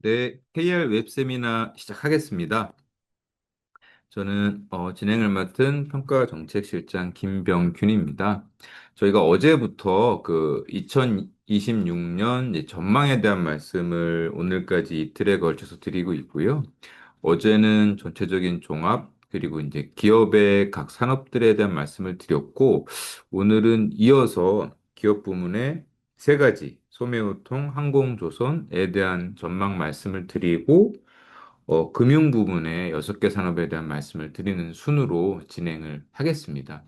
네, KR 웹세미나 시작하겠습니다. 저는 진행을 맡은 평가정책실장 김병균입니다. 저희가 어제부터 그 2026년 전망에 대한 말씀을 오늘까지 이틀에 걸쳐서 드리고 있고요. 어제는 전체적인 종합, 그리고 이제 기업의 각 산업들에 대한 말씀을 드렸고, 오늘은 이어서 기업 부문의 세 가지, 소매우통, 항공조선에 대한 전망 말씀을 드리고, 금융 부분의 여섯 개 산업에 대한 말씀을 드리는 순으로 진행을 하겠습니다.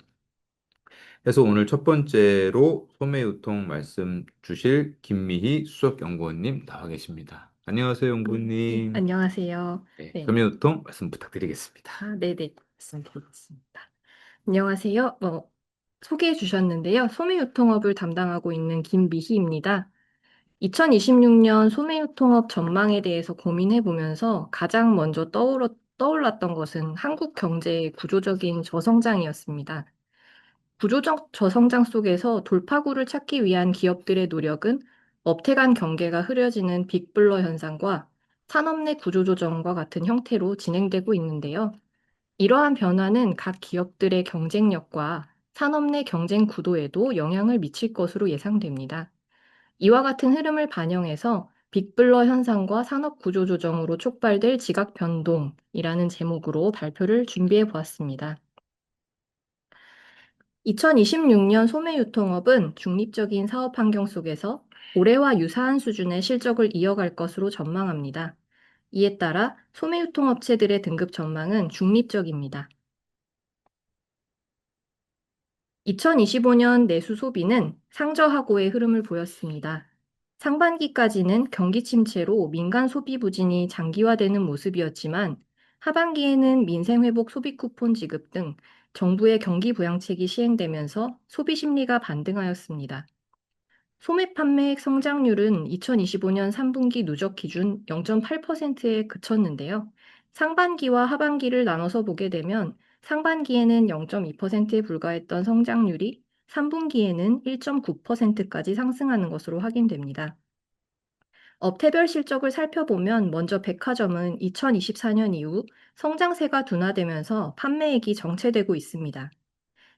그래서 오늘 첫 번째로 소매유통 말씀 주실 김미희 수석연구원님 나와 계십니다. 안녕하세요, 네, 연구원님. 안녕하세요. 네, 네. 소매유통 말씀 부탁드리겠습니다. 네네. 말씀드리겠습니다. 안녕하세요. 소개해 주셨는데요. 소매유통업을 담당하고 있는 김미희입니다. 2026년 소매유통업 전망에 대해서 고민해 보면서 가장 먼저 떠올랐던 것은 한국 경제의 구조적인 저성장이었습니다. 구조적 저성장 속에서 돌파구를 찾기 위한 기업들의 노력은 업태 간 경계가 흐려지는 빅블러 현상과 산업 내 구조조정과 같은 형태로 진행되고 있는데요. 이러한 변화는 각 기업들의 경쟁력과 산업 내 경쟁 구도에도 영향을 미칠 것으로 예상됩니다. 이와 같은 흐름을 반영해서 빅블러 현상과 산업 구조조정으로 촉발될 지각 변동이라는 제목으로 발표를 준비해 보았습니다. 2026년 소매유통업은 중립적인 사업 환경 속에서 올해와 유사한 수준의 실적을 이어갈 것으로 전망합니다. 이에 따라 소매유통업체들의 등급 전망은 중립적입니다. 2025년 내수 소비는 상저하고의 흐름을 보였습니다. 상반기까지는 경기 침체로 민간 소비 부진이 장기화되는 모습이었지만 하반기에는 민생회복 소비 쿠폰 지급 등 정부의 경기 부양책이 시행되면서 소비 심리가 반등하였습니다. 소매 판매액 성장률은 2025년 3분기 누적 기준 0.8%에 그쳤는데요. 상반기와 하반기를 나눠서 보게 되면 상반기에는 0.2%에 불과했던 성장률이 3분기에는 1.9%까지 상승하는 것으로 확인됩니다. 업태별 실적을 살펴보면 먼저 백화점은 2024년 이후 성장세가 둔화되면서 판매액이 정체되고 있습니다.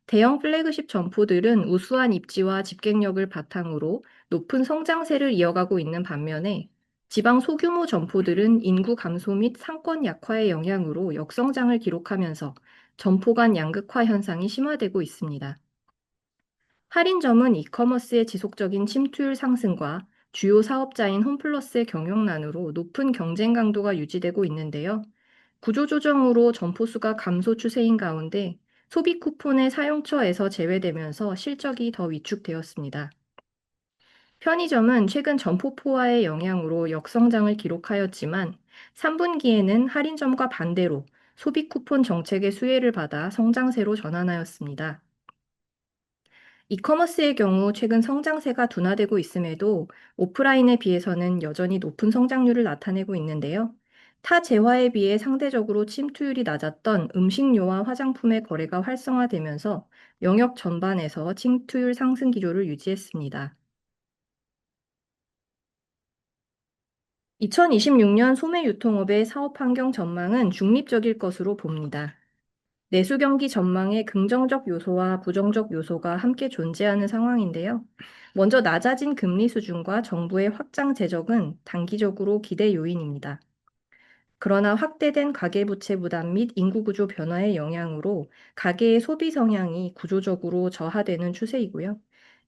대형 플래그십 점포들은 우수한 입지와 집객력을 바탕으로 높은 성장세를 이어가고 있는 반면에 지방 소규모 점포들은 인구 감소 및 상권 약화의 영향으로 역성장을 기록하면서 점포 간 양극화 현상이 심화되고 있습니다. 할인점은 이커머스의 지속적인 침투율 상승과 주요 사업자인 홈플러스의 경영난으로 높은 경쟁 강도가 유지되고 있는데요. 구조조정으로 점포 수가 감소 추세인 가운데 소비 쿠폰의 사용처에서 제외되면서 실적이 더 위축되었습니다. 편의점은 최근 점포 포화의 영향으로 역성장을 기록하였지만 3분기에는 할인점과 반대로 소비 쿠폰 정책의 수혜를 받아 성장세로 전환하였습니다. 이커머스의 경우 최근 성장세가 둔화되고 있음에도 오프라인에 비해서는 여전히 높은 성장률을 나타내고 있는데요. 타 재화에 비해 상대적으로 침투율이 낮았던 음식료와 화장품의 거래가 활성화되면서 영역 전반에서 침투율 상승 기조를 유지했습니다. 2026년 소매 유통업의 사업 환경 전망은 중립적일 것으로 봅니다. 내수 경기 전망에 긍정적 요소와 부정적 요소가 함께 존재하는 상황인데요. 먼저 낮아진 금리 수준과 정부의 확장 재정은 단기적으로 기대 요인입니다. 그러나 확대된 가계부채 부담 및 인구 구조 변화의 영향으로 가계의 소비 성향이 구조적으로 저하되는 추세이고요.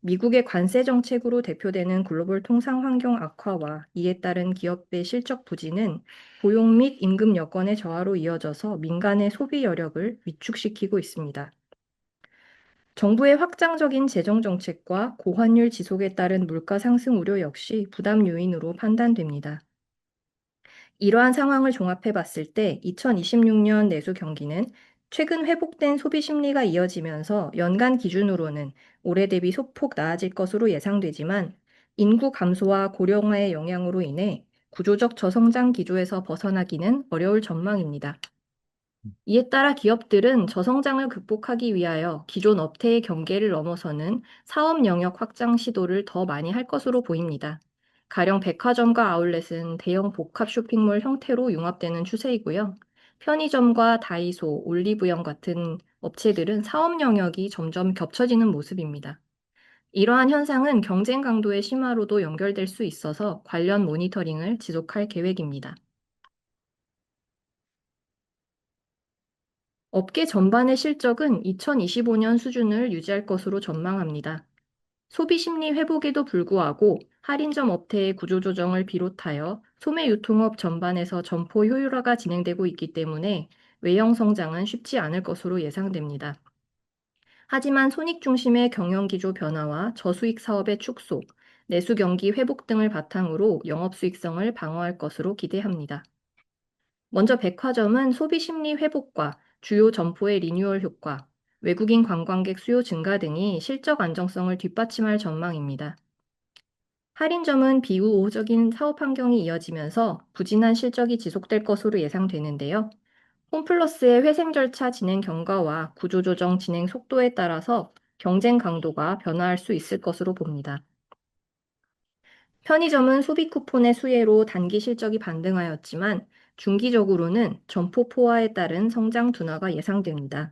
미국의 관세 정책으로 대표되는 글로벌 통상 환경 악화와 이에 따른 기업의 실적 부진은 고용 및 임금 여건의 저하로 이어져서 민간의 소비 여력을 위축시키고 있습니다. 정부의 확장적인 재정 정책과 고환율 지속에 따른 물가 상승 우려 역시 부담 요인으로 판단됩니다. 이러한 상황을 종합해 봤을 때 2026년 내수 경기는 최근 회복된 소비 심리가 이어지면서 연간 기준으로는 올해 대비 소폭 나아질 것으로 예상되지만 인구 감소와 고령화의 영향으로 인해 구조적 저성장 기조에서 벗어나기는 어려울 전망입니다. 이에 따라 기업들은 저성장을 극복하기 위하여 기존 업태의 경계를 넘어서는 사업 영역 확장 시도를 더 많이 할 것으로 보입니다. 가령 백화점과 아울렛은 대형 복합 쇼핑몰 형태로 융합되는 추세이고요. 편의점과 다이소, 올리브영 같은 업체들은 사업 영역이 점점 겹쳐지는 모습입니다. 이러한 현상은 경쟁 강도의 심화로도 연결될 수 있어서 관련 모니터링을 지속할 계획입니다. 업계 전반의 실적은 2025년 수준을 유지할 것으로 전망합니다. 소비 심리 회복에도 불구하고 할인점 업태의 구조조정을 비롯하여 소매 유통업 전반에서 점포 효율화가 진행되고 있기 때문에 외형 성장은 쉽지 않을 것으로 예상됩니다. 하지만 손익 중심의 경영 기조 변화와 저수익 사업의 축소, 내수 경기 회복 등을 바탕으로 영업 수익성을 방어할 것으로 기대합니다. 먼저 백화점은 소비 심리 회복과 주요 점포의 리뉴얼 효과, 외국인 관광객 수요 증가 등이 실적 안정성을 뒷받침할 전망입니다. 할인점은 비우호적인 사업 환경이 이어지면서 부진한 실적이 지속될 것으로 예상되는데요. 홈플러스의 회생 절차 진행 경과와 구조조정 진행 속도에 따라서 경쟁 강도가 변화할 수 있을 것으로 봅니다. 편의점은 소비 쿠폰의 수혜로 단기 실적이 반등하였지만 중기적으로는 점포 포화에 따른 성장 둔화가 예상됩니다.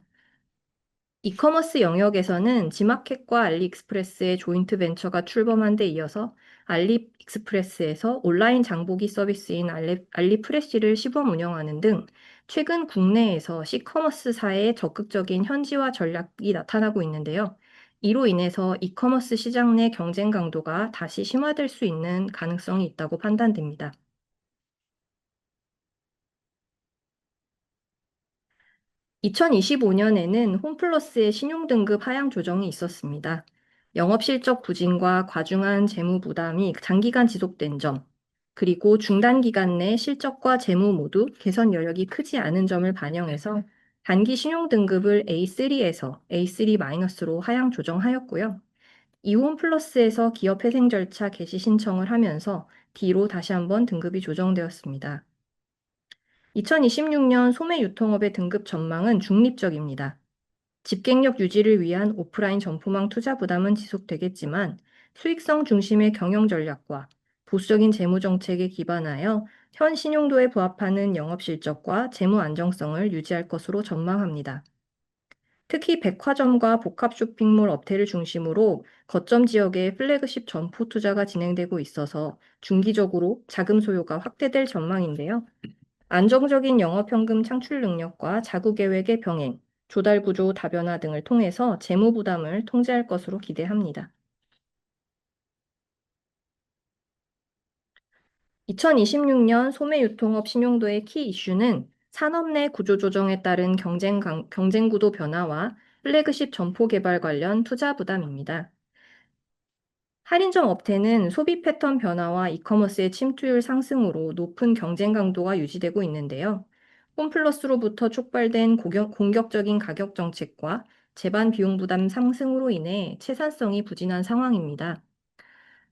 이커머스 영역에서는 지마켓과 알리익스프레스의 조인트 벤처가 출범한 데 이어서 알리익스프레스에서 온라인 장보기 서비스인 알리프레시를 시범 운영하는 등 최근 국내에서 시커머스사의 적극적인 현지화 전략이 나타나고 있는데요. 이로 인해서 이커머스 시장 내 경쟁 강도가 다시 심화될 수 있는 가능성이 있다고 판단됩니다. 2025년에는 홈플러스의 신용등급 하향 조정이 있었습니다. 영업실적 부진과 과중한 재무 부담이 장기간 지속된 점, 그리고 중단 기간 내 실적과 재무 모두 개선 여력이 크지 않은 점을 반영해서 단기 신용등급을 A3에서 A3-로 하향 조정하였고요. 이후 홈플러스에서 기업회생 절차 개시 신청을 하면서 D로 다시 한번 등급이 조정되었습니다. 2026년 소매 유통업의 등급 전망은 중립적입니다. 집객력 유지를 위한 오프라인 점포망 투자 부담은 지속되겠지만 수익성 중심의 경영 전략과 보수적인 재무 정책에 기반하여 현 신용도에 부합하는 영업 실적과 재무 안정성을 유지할 것으로 전망합니다. 특히 백화점과 복합 쇼핑몰 업태를 중심으로 거점 지역의 플래그십 점포 투자가 진행되고 있어서 중기적으로 자금 소요가 확대될 전망인데요. 안정적인 영업현금 창출 능력과 자구 계획의 병행, 조달 구조 다변화 등을 통해서 재무 부담을 통제할 것으로 기대합니다. 2026년 소매 유통업 신용도의 키 이슈는 산업 내 구조 조정에 따른 경쟁 구도 변화와 플래그십 점포 개발 관련 투자 부담입니다. 할인점 업태는 소비 패턴 변화와 이커머스의 침투율 상승으로 높은 경쟁 강도가 유지되고 있는데요. 홈플러스로부터 촉발된 공격적인 가격 정책과 재반 비용 부담 상승으로 인해 채산성이 부진한 상황입니다.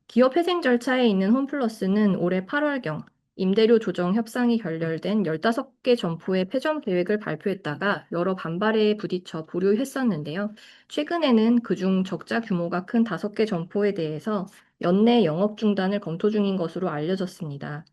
기업 회생 절차에 있는 홈플러스는 올해 8월경 임대료 조정 협상이 결렬된 15개 점포의 폐점 계획을 발표했다가 여러 반발에 부딪혀 보류했었는데요. 최근에는 그중 적자 규모가 큰 5개 점포에 대해서 연내 영업 중단을 검토 중인 것으로 알려졌습니다.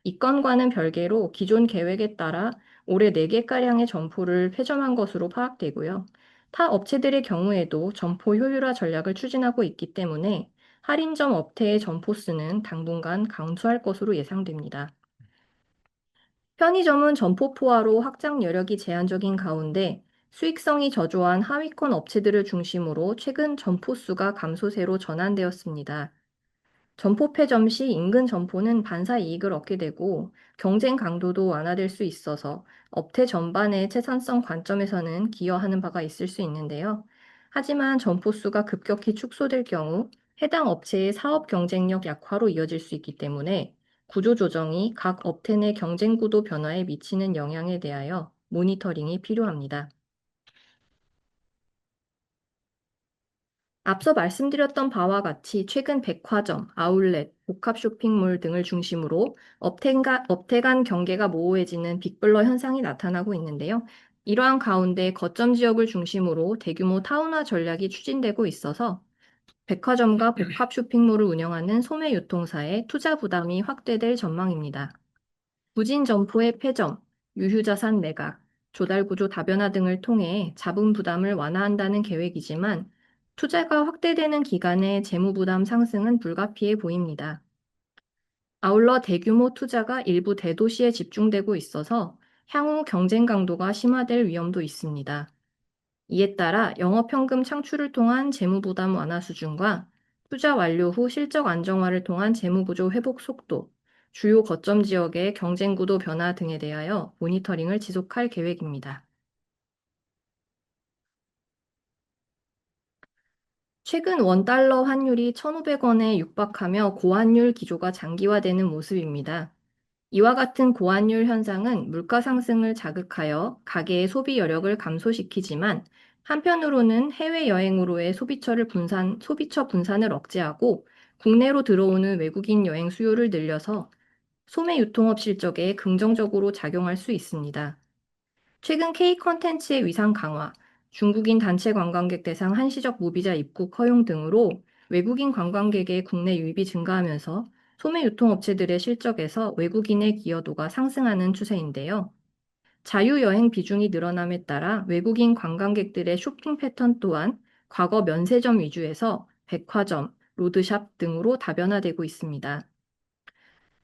이 건과는 별개로 기존 계획에 따라 올해 4개가량의 점포를 폐점한 것으로 파악되고요. 타 업체들의 경우에도 점포 효율화 전략을 추진하고 있기 때문에 할인점 업태의 점포 수는 당분간 감소할 것으로 예상됩니다. 편의점은 점포 포화로 확장 여력이 제한적인 가운데 수익성이 저조한 하위권 업체들을 중심으로 최근 점포 수가 감소세로 전환되었습니다. 점포 폐점 시 인근 점포는 반사 이익을 얻게 되고 경쟁 강도도 완화될 수 있어서 업태 전반의 채산성 관점에서는 기여하는 바가 있을 수 있는데요. 하지만 점포 수가 급격히 축소될 경우 해당 업체의 사업 경쟁력 약화로 이어질 수 있기 때문에 구조 조정이 각 업태 내 경쟁 구도 변화에 미치는 영향에 대하여 모니터링이 필요합니다. 앞서 말씀드렸던 바와 같이 최근 백화점, 아울렛, 복합 쇼핑몰 등을 중심으로 업태 간 경계가 모호해지는 빅블러 현상이 나타나고 있는데요. 이러한 가운데 거점 지역을 중심으로 대규모 타운화 전략이 추진되고 있어서 백화점과 복합 쇼핑몰을 운영하는 소매유통사의 투자 부담이 확대될 전망입니다. 무진 점포의 폐점, 유휴자산 매각, 조달구조 다변화 등을 통해 자본 부담을 완화한다는 계획이지만 투자가 확대되는 기간에 재무 부담 상승은 불가피해 보입니다. 아울러 대규모 투자가 일부 대도시에 집중되고 있어서 향후 경쟁 강도가 심화될 위험도 있습니다. 이에 따라 영업현금 창출을 통한 재무부담 완화 수준과 투자 완료 후 실적 안정화를 통한 재무구조 회복 속도, 주요 거점 지역의 경쟁 구도 변화 등에 대하여 모니터링을 지속할 계획입니다. 최근 원달러 환율이 1,500원에 육박하며 고환율 기조가 장기화되는 모습입니다. 이와 같은 고환율 현상은 물가 상승을 자극하여 가계의 소비 여력을 감소시키지만 한편으로는 해외여행으로의 소비처 분산을 억제하고 국내로 들어오는 외국인 여행 수요를 늘려서 소매 유통업 실적에 긍정적으로 작용할 수 있습니다. 최근 K 컨텐츠의 위상 강화, 중국인 단체 관광객 대상 한시적 무비자 입국 허용 등으로 외국인 관광객의 국내 유입이 증가하면서 소매 유통업체들의 실적에서 외국인의 기여도가 상승하는 추세인데요. 자유여행 비중이 늘어남에 따라 외국인 관광객들의 쇼핑 패턴 또한 과거 면세점 위주에서 백화점, 로드샵 등으로 다변화되고 있습니다.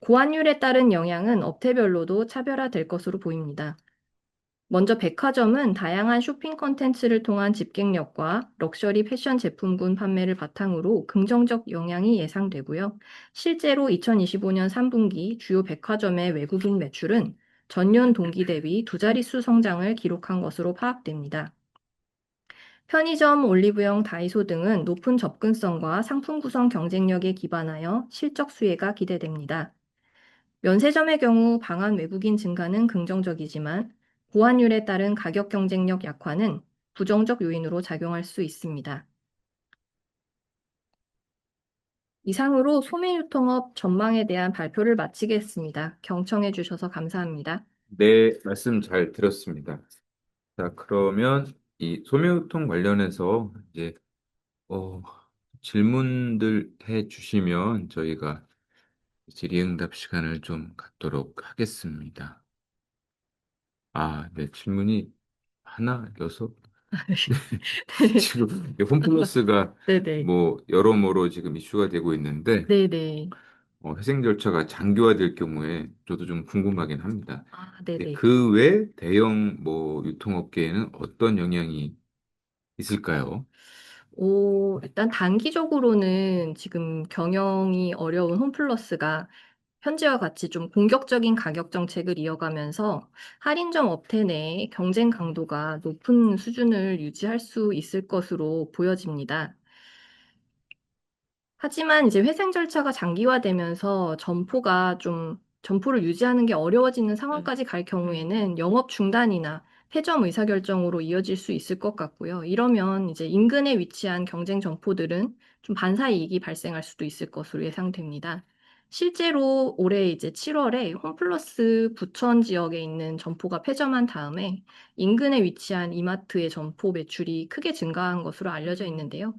고환율에 따른 영향은 업태별로도 차별화될 것으로 보입니다. 먼저 백화점은 다양한 쇼핑 콘텐츠를 통한 집객력과 럭셔리 패션 제품군 판매를 바탕으로 긍정적 영향이 예상되고요. 실제로 2025년 3분기 주요 백화점의 외국인 매출은 전년 동기 대비 두 자릿수 성장을 기록한 것으로 파악됩니다. 편의점, 올리브영, 다이소 등은 높은 접근성과 상품 구성 경쟁력에 기반하여 실적 수혜가 기대됩니다. 면세점의 경우 방한 외국인 증가는 긍정적이지만 고환율에 따른 가격 경쟁력 약화는 부정적 요인으로 작용할 수 있습니다. 이상으로 소매유통업 전망에 대한 발표를 마치겠습니다. 경청해 주셔서 감사합니다. 네, 말씀 잘 들었습니다. 자, 그러면 이 소매유통 관련해서 이제 어, 질문들 해 주시면 저희가 질의응답 시간을 좀 갖도록 하겠습니다. 아, 네, 질문이 하나, 여섯. 지금 이 홈플러스가 네네. 뭐 여러모로 지금 이슈가 되고 있는데 네네. 회생 절차가 장기화될 경우에 저도 좀 궁금하긴 합니다. 아, 근데 네네. 그 외 대형 뭐 유통업계에는 어떤 영향이 있을까요? 일단 단기적으로는 지금 경영이 어려운 홈플러스가 현재와 같이 좀 공격적인 가격 정책을 이어가면서 할인점 업체 내 경쟁 강도가 높은 수준을 유지할 수 있을 것으로 보여집니다. 하지만 이제 회생 절차가 장기화되면서 점포를 유지하는 게 어려워지는 상황까지 갈 경우에는 영업 중단이나 폐점 의사결정으로 이어질 수 있을 것 같고요. 이러면 이제 인근에 위치한 경쟁 점포들은 좀 반사이익이 발생할 수도 있을 것으로 예상됩니다. 실제로 올해 이제 7월에 홈플러스 부천 지역에 있는 점포가 폐점한 다음에 인근에 위치한 이마트의 점포 매출이 크게 증가한 것으로 알려져 있는데요.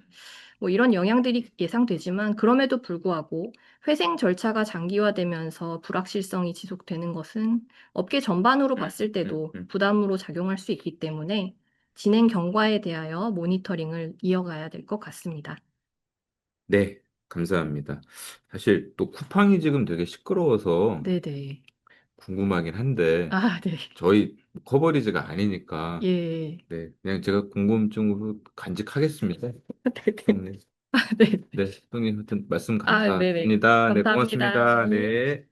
뭐 이런 영향들이 예상되지만 그럼에도 불구하고 회생 절차가 장기화되면서 불확실성이 지속되는 것은 업계 전반으로 봤을 음, 때도 음. 부담으로 작용할 수 있기 때문에 진행 경과에 대하여 모니터링을 이어가야 될 것 같습니다. 네, 감사합니다. 사실 또 쿠팡이 지금 되게 시끄러워서 네네. 궁금하긴 한데 아, 네. 저희 커버리지가 아니니까 예. 네, 그냥 제가 궁금증으로 간직하겠습니다. 네네. 네, 아, 네. 네, 형님 하여튼 말씀 아, 네네. 감사합니다. 네, 감사합니다. 고맙습니다. 예. 네.